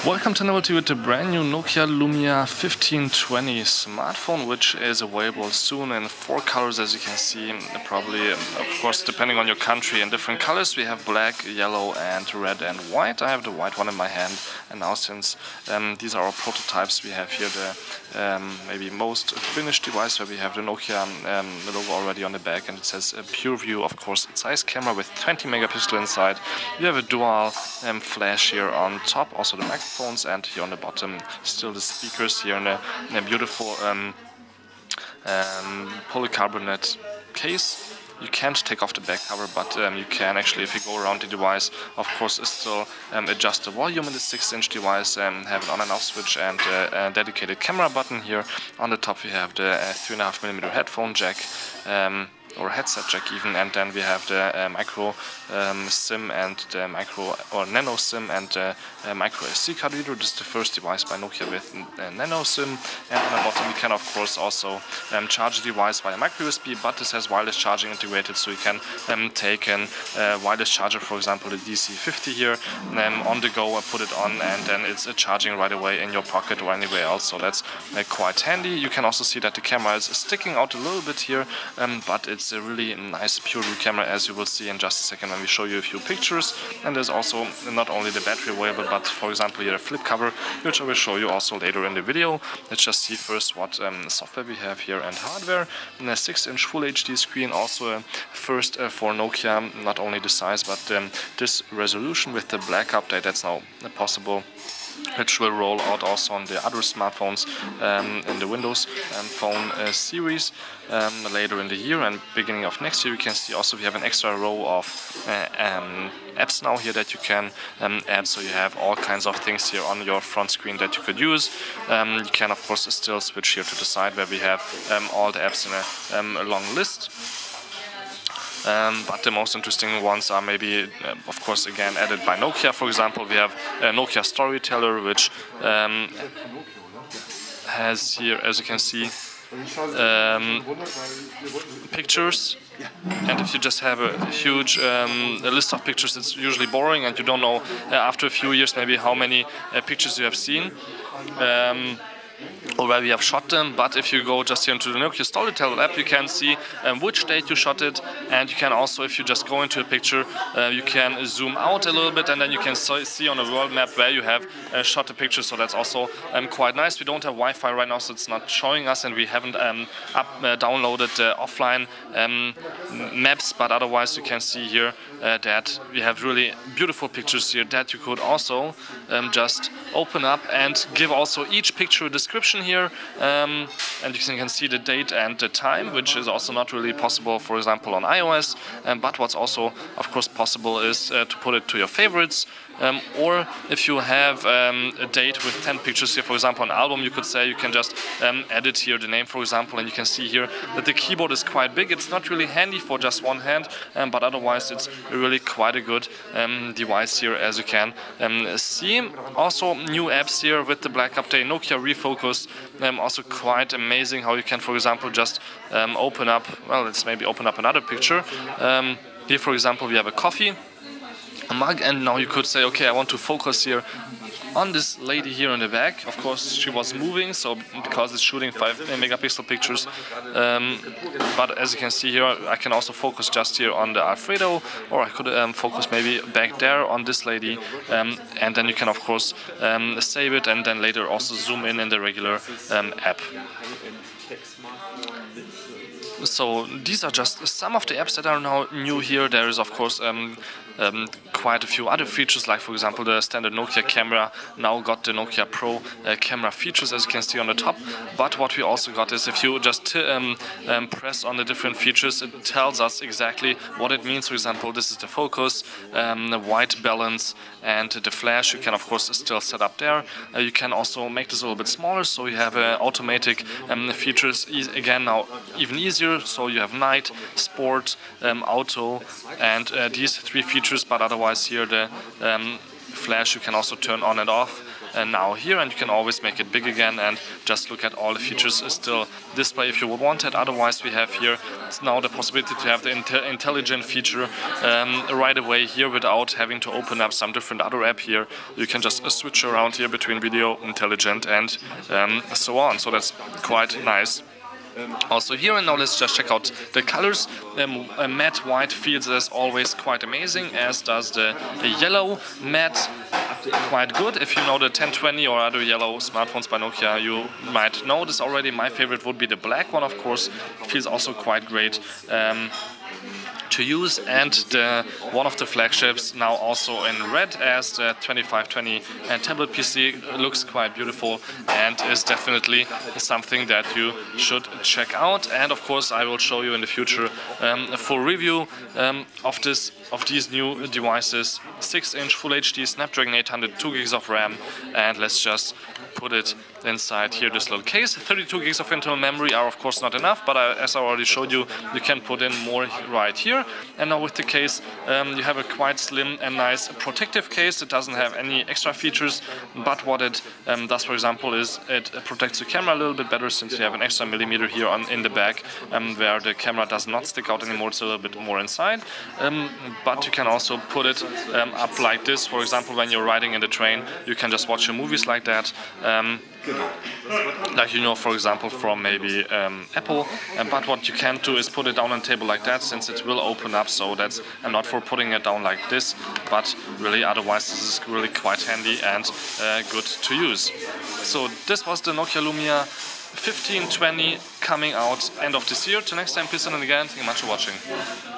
Welcome to number 2 with the brand new Nokia Lumia 1520 smartphone, which is available soon in 4 colors, as you can see. Probably, of course, depending on your country, in different colors. We have black, yellow, and red and white. I have the white one in my hand, and now since these are our prototypes, we have here the maybe most finished device, where we have the Nokia logo already on the back, and it says Pure View, of course, size camera with 20 megapixel inside. You have a dual flash here on top, also the microphone. And here on the bottom still the speakers here in a beautiful polycarbonate case. You can't take off the back cover, but you can actually, if you go around the device, of course still adjust the volume in the 6-inch device, have an on and off switch and a dedicated camera button here. On the top we have the 3.5mm headphone jack, or headset jack even, and then we have the micro SIM and the micro or nano SIM and the micro SD card reader. This is the first device by Nokia with nano SIM, and on the bottom you can of course also charge the device via micro USB, but this has wireless charging integrated, so you can take a wireless charger, for example the DC50 here, on the go, put it on, and then it's charging right away in your pocket or anywhere else, so that's quite handy. You can also see that the camera is sticking out a little bit here, but it's a really nice pure view camera, as you will see in just a second when we show you a few pictures. And there's also not only the battery available, but for example here a flip cover, which I will show you also later in the video. Let's just see first what software we have here and hardware. And a 6-inch Full HD screen, also first for Nokia, not only the size but this resolution with the black update that's now possible, which will roll out also on the other smartphones in the Windows Phone series later in the year. And beginning of next year you can see also we have an extra row of apps now here that you can add, so you have all kinds of things here on your front screen that you could use. You can of course still switch here to the side where we have all the apps in a long list. But the most interesting ones are maybe, of course, again added by Nokia. For example, we have Nokia Storyteller, which has here, as you can see, pictures. And if you just have a huge list of pictures, it's usually boring, and you don't know after a few years maybe how many pictures you have seen. Or where we have shot them. But if you go just here into the Nokia Storyteller app, you can see which date you shot it, and you can also, if you just go into a picture, you can zoom out a little bit, and then you can see on a world map where you have shot the picture. So that's also quite nice. We don't have Wi-Fi right now, so it's not showing us, and we haven't downloaded offline maps, but otherwise you can see here that we have really beautiful pictures here that you could also just open up and give also each picture a description here, and you can see the date and the time, which is also not really possible, for example, on iOS. But what's also, of course, possible is to put it to your favorites. Or if you have a date with 10 pictures here, for example, an album, you could say you can just edit here the name, for example, and you can see here that the keyboard is quite big. It's not really handy for just one hand, but otherwise it's really quite a good device here, as you can see. Also new apps here with the black update, Nokia Refocus, also quite amazing how you can, for example, just open up, well, let's maybe open up another picture. Here, for example, we have a coffee, a mug, and now you could say, okay, I want to focus here on this lady here in the back. Of course she was moving, so because it's shooting 5 megapixel pictures, but as you can see here, I can also focus just here on the Alfredo, or I could focus maybe back there on this lady, and then you can of course save it and then later also zoom in the regular app. So these are just some of the apps that are now new here. There is of course quite a few other features, like for example the standard Nokia camera now got the Nokia Pro camera features, as you can see on the top. But what we also got is, if you just press on the different features, it tells us exactly what it means. For example, this is the focus, the white balance, and the flash. You can of course still set up there. You can also make this a little bit smaller, so you have automatic features again now even easier. So you have night, sport, auto, and these 3 features, but otherwise here the flash you can also turn on and off. now here, and you can always make it big again and just look at all the features still display if you would want it. Otherwise, we have here now the possibility to have the intelligent feature right away here without having to open up some different other app here. You can just switch around here between video, intelligent, and so on. So that's quite nice. Also here, and now let's just check out the colors. Matte white feels as always quite amazing, as does the yellow matte. Quite good. If you know the 1020 or other yellow smartphones by Nokia, you might know this already. My favorite would be the black one, of course. It feels also quite great to use, and one of the flagships now also in red, as the 2520 tablet PC looks quite beautiful and is definitely something that you should check out. And of course, I will show you in the future a full review of these new devices. 6-inch Full HD Snapdragon 800, 2 gigs of RAM, and let's just put it inside here, this little case. 32 gigs of internal memory are of course not enough, but as I already showed you, you can put in more right here. And now with the case, you have a quite slim and nice protective case. It doesn't have any extra features, but what it does, for example, is it protects the camera a little bit better, since you have an extra millimeter here in the back, where the camera does not stick out anymore. It's a little bit more inside, but you can also put it up like this. For example, when you're riding in the train, you can just watch your movies like that. Like you know, for example, from maybe Apple, but what you can't do is put it down on a table like that, since it will open up. So that's not for putting it down like this, but really otherwise this is really quite handy and good to use. So this was the Nokia Lumia 1520 coming out end of this year. Till next time, peace and again, thank you much for watching.